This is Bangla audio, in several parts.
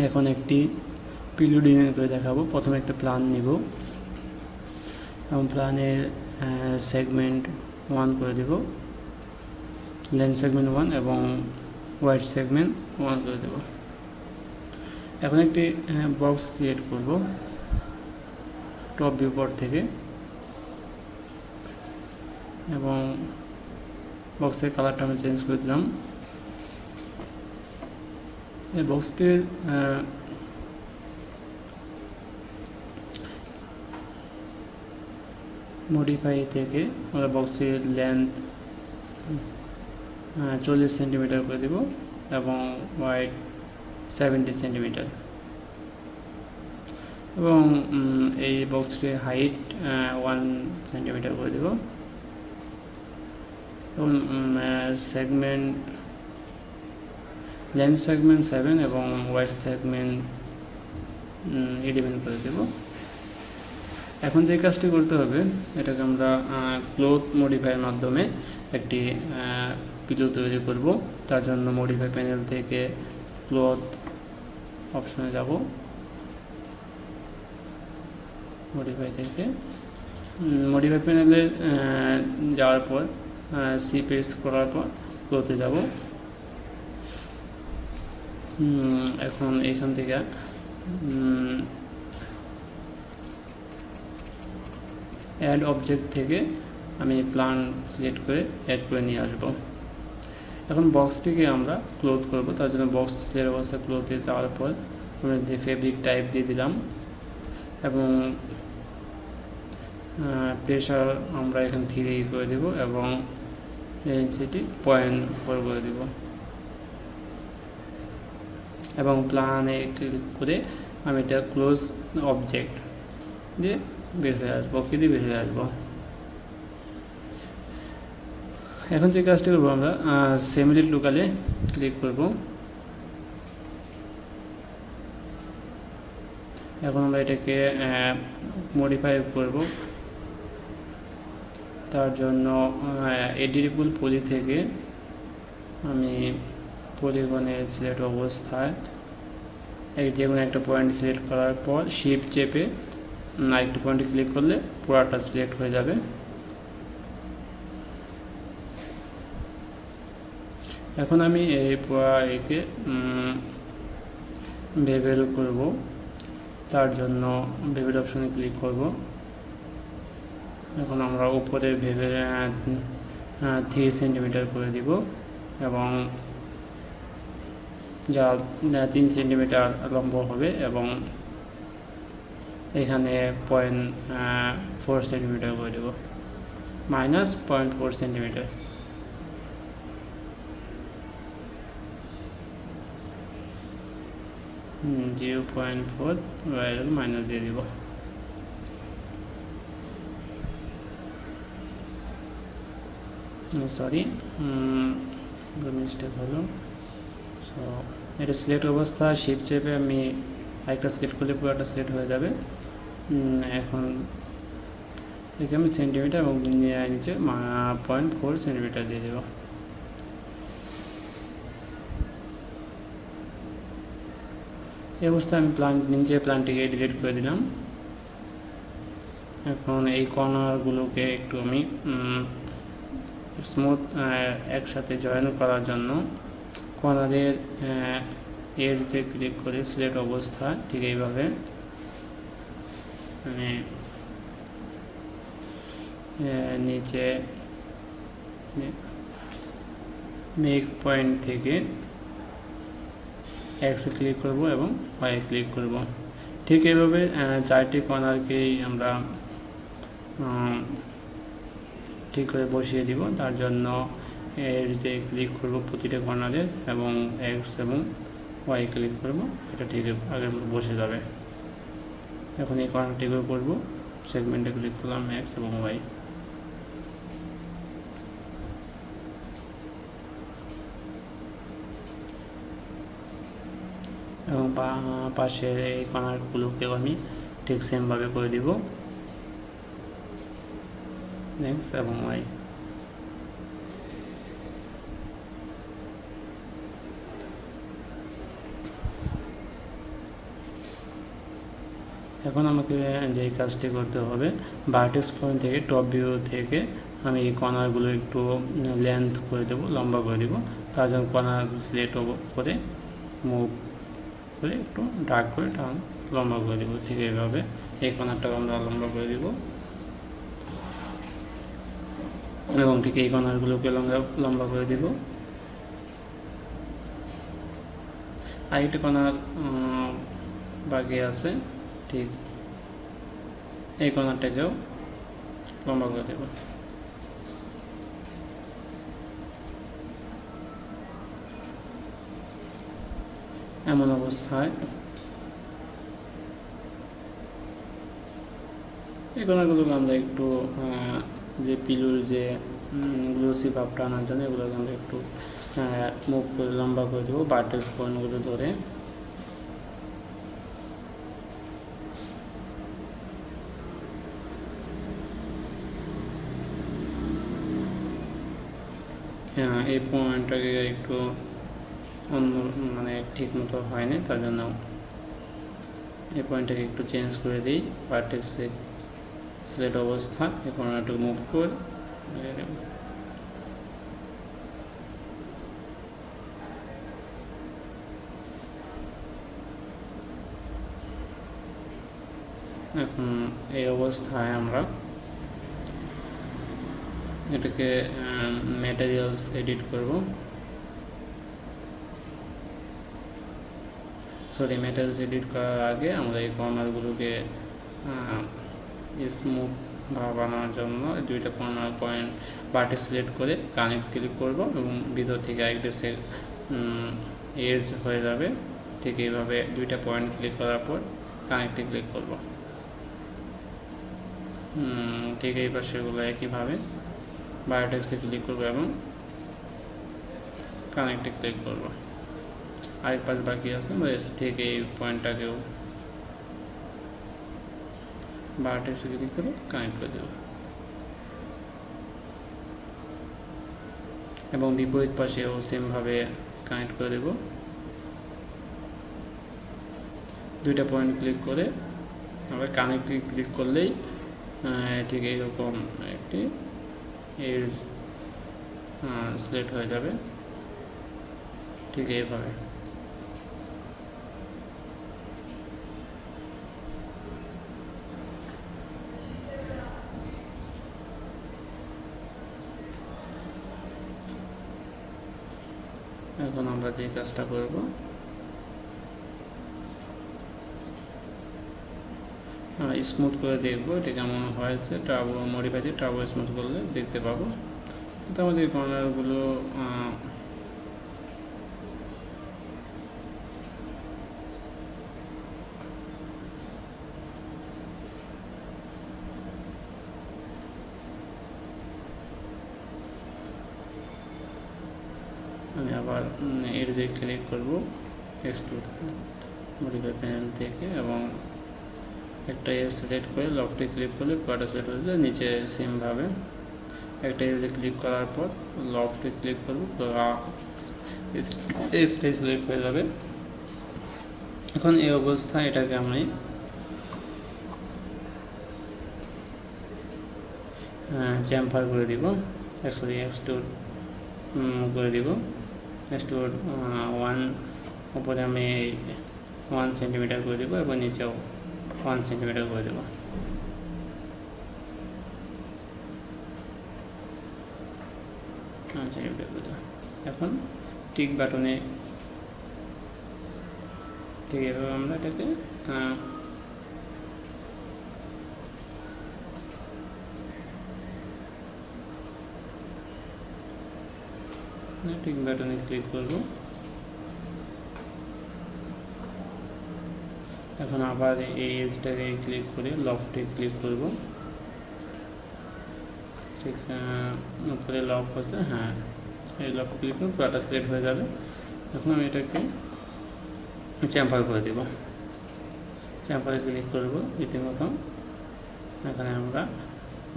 এখন একটি পিলো ডিজাইন করে দেখাবো। প্রথমে একটা প্ল্যান নিব এবং প্ল্যানের সেগমেন্ট 1 করে দেব, লেন্থ সেগমেন্ট 1 এবং ওয়াইড সেগমেন্ট 1 করে দেব। এখন একটি বক্স ক্রিয়েট করব টপ ভিউ পট থেকে এবং বক্সের কালারটা আমি চেঞ্জ করে দিলাম। এই বক্সটির মডিফাই থেকে আমরা বক্সের লেন্থ 40 সেন্টিমিটার করে দেব এবং ওয়াইড 70 সেন্টিমিটার এবং এই বক্সটির হাইট 1 সেন্টিমিটার করে দেব এবং সেগমেন্ট লেন্থ সেগমেন্ট 7 এবং ওয়াইড সেগমেন্ট 11 করে দেব। এখন যে কাজটি করতে হবে, এটাকে আমরা ক্লথ মডিফাইয়ের মাধ্যমে একটি পিলো তৈরি করব। তার জন্য মডিফাই প্যানেল থেকে ক্লথ অপশনে যাব, মডিফাই থেকে মডিফাই প্যানেলে যাওয়ার পর সি প্রেস করার পর ক্লথে যাব। এখন এখান থেকে অ্যাড অবজেক্ট থেকে আমি প্ল্যান সিলেক্ট করে অ্যাড করে নিয়ে আসব। এখন বক্সটিকে আমরা ক্লোথ করব, তার জন্য বক্সের অবস্থা ক্লোথে যাওয়ার পর আমরা যে ফেব্রিক টাইপ দিয়ে দিলাম এবং প্রেশার আমরা এখানে 3 করে দেব এবং ডেনসিটি 0.4 করে দেব এবং প্ল্যানে ক্লিক করে আমি এটা ক্লোজ অবজেক্ট দিয়ে বের হয়ে আসবো, ওকে দিয়ে বের হয়ে আসবো। এখন যে কাজটি করবো, আমরা সেমিলিট লোকালে ক্লিক করব। এখন আমরা এটাকে মডিফাই করব। তার জন্য এডিটেবল পলি থেকে আমি পলিগনের সিলেক্ট অবস্থায় যে কোনো একটা পয়েন্ট সিলেক্ট করার পর শিফট চেপে আরেকটি পয়েন্টে ক্লিক করলে পুরাটা সিলেক্ট হয়ে যাবে। এখন আমি এই পুরা একে বেভেল করব। তার জন্য বেভেল অপশনে ক্লিক করব। এখন আমরা উপরে বেভেল 3 সেন্টিমিটার করে দিব এবং যা 3 সেন্টিমিটার লম্ব হবে এবং এখানে 0.4 সেন্টিমিটার করে দেব, -0.4 সেন্টিমিটার। -0.4 মাইনাস দিয়ে দিব। সরি, মিস্টেক হলো। সো এটা সিলেক্ট অবস্থা শিফট চেপে আমি আরেকটা সিলেক্ট করলে পুরোটা সিলেক্ট হয়ে যাবে। এখন থেকে আমি সেন্টিমিটার এবং নিচে 0.4 সেন্টিমিটার দিয়ে দেব। এই অবস্থায় আমি নিচে প্ল্যানটিকে ডিলিট করে দিলাম। এখন এই কর্নারগুলোকে একটু আমি স্মুথ একসাথে জয়েন করার জন্য কর্নারের এজে ক্লিক করে সিলেক্ট অবস্থা ঠিক এইভাবে আমি নিচে মেক পয়েন্ট থেকে এক্সে ক্লিক করব এবং ওয়াই ক্লিক করব। ঠিক এইভাবে 4টি কর্নারকেই আমরা ঠিক করে বসিয়ে দিব। তার জন্য এর যে ক্লিক করব প্রতিটা কর্নারে এবং এক্স এবং ওয়াই ক্লিক করব, এটা ঠিক আগে বসে যাবে। এখন এই কর্নারটিকে করব, সেগমেন্টে ক্লিক করলাম এক্স এবং ওয়াই। এবং পাশের এই কর্নারগুলোকেও আমি ঠিক সেমভাবে করে দিব, এক্স এবং ওয়াই। এখন আমাকে যে কাজটি করতে হবে, ভার্টেক্স পয়েন্ট থেকে টপ ভিউ থেকে আমি এই কর্নারগুলো একটু লেন্থ করে দেবো, লম্বা করে দেবো। তার জন্য কর্নার সিলেক্ট করে মুভ করে একটু ডার্ক করে টান লম্বা করে দেবো। ঠিক এইভাবে এই কর্নারটাকে আমরা লম্বা করে দেবো এবং ঠিক এই কর্নারগুলোকে লম্বা করে দেব। আরেকটি কর্নার বাকি আছে, ঠিক এই কর্নারটাকেও লম্বা করে দেব। এমন অবস্থায় এই কর্নারগুলোকে আমরা একটু যে পিলুর যে গ্লোসি ভাবটা আনার জন্য এগুলোকে আমরা একটু মুভ করে লম্বা করে দেবো ভার্টেক্স পয়েন্টগুলো ধরে। হ্যাঁ, এই পয়েন্টটাকে একটু অন্য মানে ঠিক মতো হয়নি, তার জন্য এই পয়েন্টটাকে একটু চেঞ্জ করে দিই। ভার্টেক্সে সিলেক্ট অবস্থা এই কর্নারটাকে মুভ করে এখন এই অবস্থায় আমরা এটাকে ম্যাটেরিয়ালস এডিট করব। ম্যাটেরিয়ালস এডিট করার আগে আমরা এই কর্নারগুলোকে স্মুথ ভাব আনার জন্য দুইটা কর্নার পয়েন্ট ভার্টেক্স সিলেক্ট করে কানেক্ট ক্লিক করব এবং ভিতর থেকে আরেকটা এজ হয়ে যাবে। ঠিক এইভাবে দুইটা পয়েন্ট ক্লিক করার পর কানেক্টে ক্লিক করব। ঠিক এই পাশেগুলো একইভাবে ভার্টেক্সে ক্লিক করব এবং কানেক্টে ক্লিক করব। আরেক পাশ বাকি আছে, ঠিক এই পয়েন্টটাকেও ভার্টেক্সে ক্লিক করে কানেক্ট করে দেব এবং বিপরীত পাশেও সেমভাবে কানেক্ট করে দেব। দুইটা পয়েন্ট ক্লিক করে আমরা কানেক্টে ক্লিক করলেই ঠিক এইরকম একটি এজ সিলেক্ট হয়ে যাবে। ঠিক এইভাবে এখন আমরা যে কাজটা করব, স্মুথ করে দেখবো এটা কেমন হয়েছে। ট্রাবল মডিফাই দিয়ে ট্রাবল স্মুথ করলে দেখতে পাবো। তো আমাদের কর্নারগুলো আমি আবার এর যে ক্লিক করব এক্সট্রুড মডিফাই প্যানেল থেকে এবং একটা এজ সিলেক্ট করে লফটে ক্লিক করলে পুরোটা সিলেক্ট হয়ে যায়। নিচে সেমভাবে একটা এজে ক্লিক করার পর লফটে ক্লিক করব, এজটাই সিলেক্ট হয়ে যাবে। এখন এই অবস্থায় এটাকে আমি চ্যাম্পার করে দিব, এক্সট্রুড করে দিব। এক্সট্রুড 1 উপরে আমি 1 সেন্টিমিটার করে দেবো এবং নিচেও 1 সেন্টিমিটার করে দেবো। এখন টিক বাটনে ঠিক এভাবে আমরা এটাকে টিক বাটনে ক্লিক করব। এখন আবার এই এজটাকে ক্লিক করে লফটে ক্লিক করব। ঠিক উপরে লক আছে, হ্যাঁ এই লক ক্লিক করে পুরোটা সিলেক্ট হয়ে যাবে। এখন আমি এটাকে চ্যাম্পার করে দেব। চ্যাম্পারে ক্লিক করব। রীতিমতো এখানে আমরা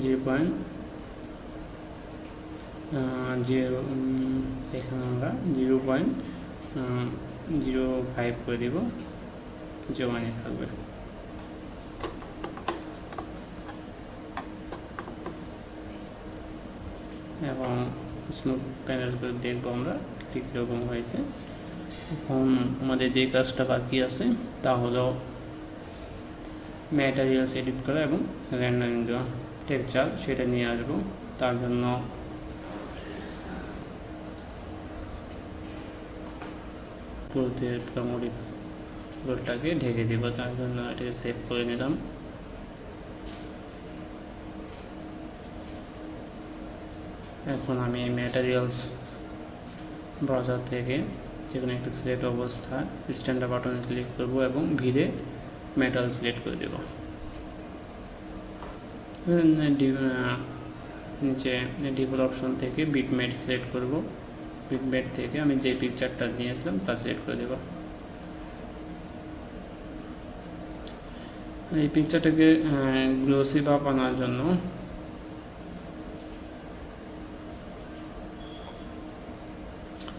0.0 এখানে আমরা 0.05 করে দেব, জমানি থাকবে। এবং স্মুথ প্যানেল করে দেখবো আমরা ঠিক কীরকম হয়েছে। এখন আমাদের যে কাজটা বাকি আছে তা হলো ম্যাটেরিয়ালস এডিট করা এবং রেন্ডারিং দেওয়া। টেক্সচার সেটা নিয়ে আসবো। তার জন্য পুরোটাকে ঢেকে দিব, তার জন্য এটাকে সেভ করে নিলাম। এখন আমি ম্যাটেরিয়ালস ব্রাউজার থেকে যেকোনো একটা সিলেক্ট অবস্থা স্ট্যান্ডার্ড বাটনে ক্লিক করব এবং ভিড়ে মেটাল সিলেক্ট করে দেব। নিচে ডিফল্ট অপশন থেকে বিটমেট সিলেক্ট করব। বিটমেট থেকে আমি যে পিকচারটা নিয়েছিলাম তা সিলেক্ট করে দেব। এই পিকচারটাকে গ্লোসি ভাব আনার জন্য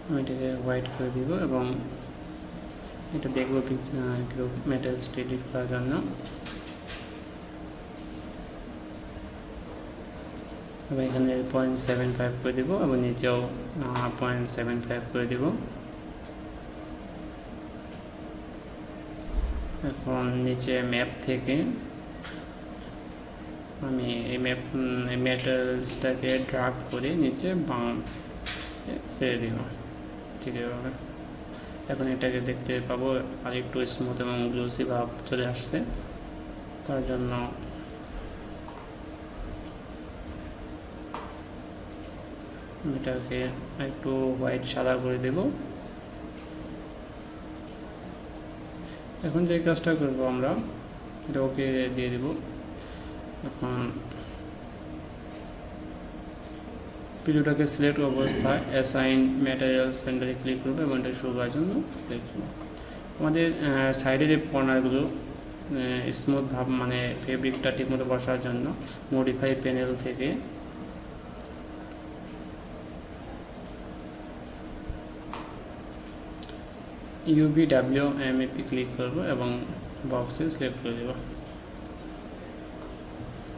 আমি এটাকে হোয়াইট করে দিব এবং এটা দেখবো মেটালস এডিট করার জন্য। এবং এখানে 0.75 করে দিব এবং নিচেও 0.75 করে দিব। এখন নিচে ম্যাপ থেকে আমি এই মেটালসটাকে ড্রাগ করে নিচে ছেড়ে দিব। ঠিক আছে, এখন এটাকে দেখতে পাবো আর একটু স্মুথ এবং গ্লোসি ভাব চলে আসছে। তার জন্য এটাকে একটু হোয়াইট সাদা করে দেব। এখন যে কাজটা করব আমরা এটা ওকে দিয়ে দেব। এখন ভিডিওটাকে সিলেক্ট অবস্থায় অ্যাসাইন ম্যাটেরিয়াল সেন্টারে ক্লিক করবো এবং এটা শুরু করার জন্য ক্লিক করবো। আমাদের সাইডের এই কর্নারগুলো স্মুথ ভাব মানে ফেব্রিকটা ঠিকমতো বসার জন্য মডিফাই প্যানেল থেকে UVWMAP ক্লিক করব এবং বক্সে সিলেক্ট করে দেব।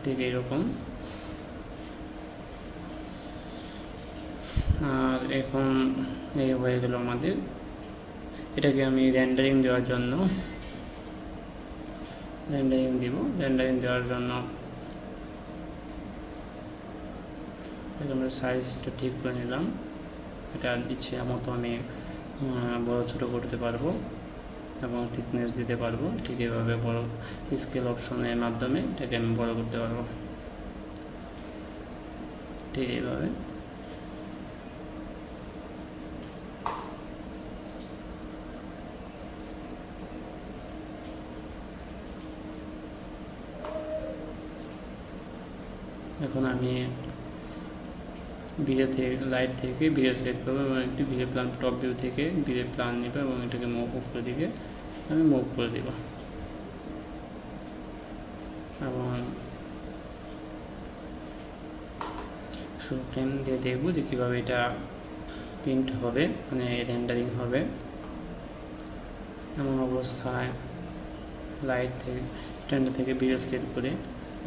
ঠিক এইরকম। আর এখন এই হয়ে গেল আমাদের। এটাকে আমি রেন্ডারিং দেওয়ার জন্য রেন্ডারিং দেওয়ার জন্য আমরা সাইজটা ঠিক করে নিলাম। এটা ইচ্ছে মতো আমি বড় ছোটো করতে পারবো এবং থিকনেস দিতে পারবো। ঠিক এভাবে বড় স্কেল অপশনের মাধ্যমে এটাকে আমি বড় করতে পারবো। ঠিক এইভাবে এখন আমি ভিডিও থেকে লাইট থেকে ভিডিও সিলেক্ট করবো এবং একটি ভিডিও প্ল্যান টপ ভিউ থেকে ভিডিও প্ল্যান নেব এবং এটাকে উপর দিকে আমি মুভ করে দেব এবং ফ্রেম দিয়ে দেখব যে কীভাবে এটা প্রিন্ট হবে, মানে রেন্ডারিং হবে। এমন অবস্থায় লাইট থেকে স্ট্যান্ড থেকে ভিডিও সিলেক্ট করে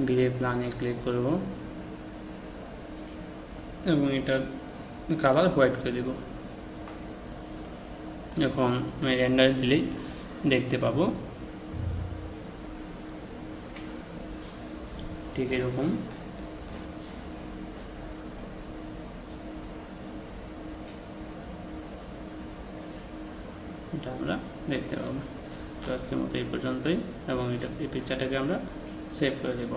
ভিডিও প্ল্যানে ক্লিক করব এবং এটার কালার হোয়াইট করে দেব। এখন আমি রেন্ডার দিলেই দেখতে পাবো ঠিক এরকম। এটা আমরা দেখতে পাবো। তো আজকের মতো এই পর্যন্তই এবং এই পিকচারটাকে আমরা সেভ করে দেব।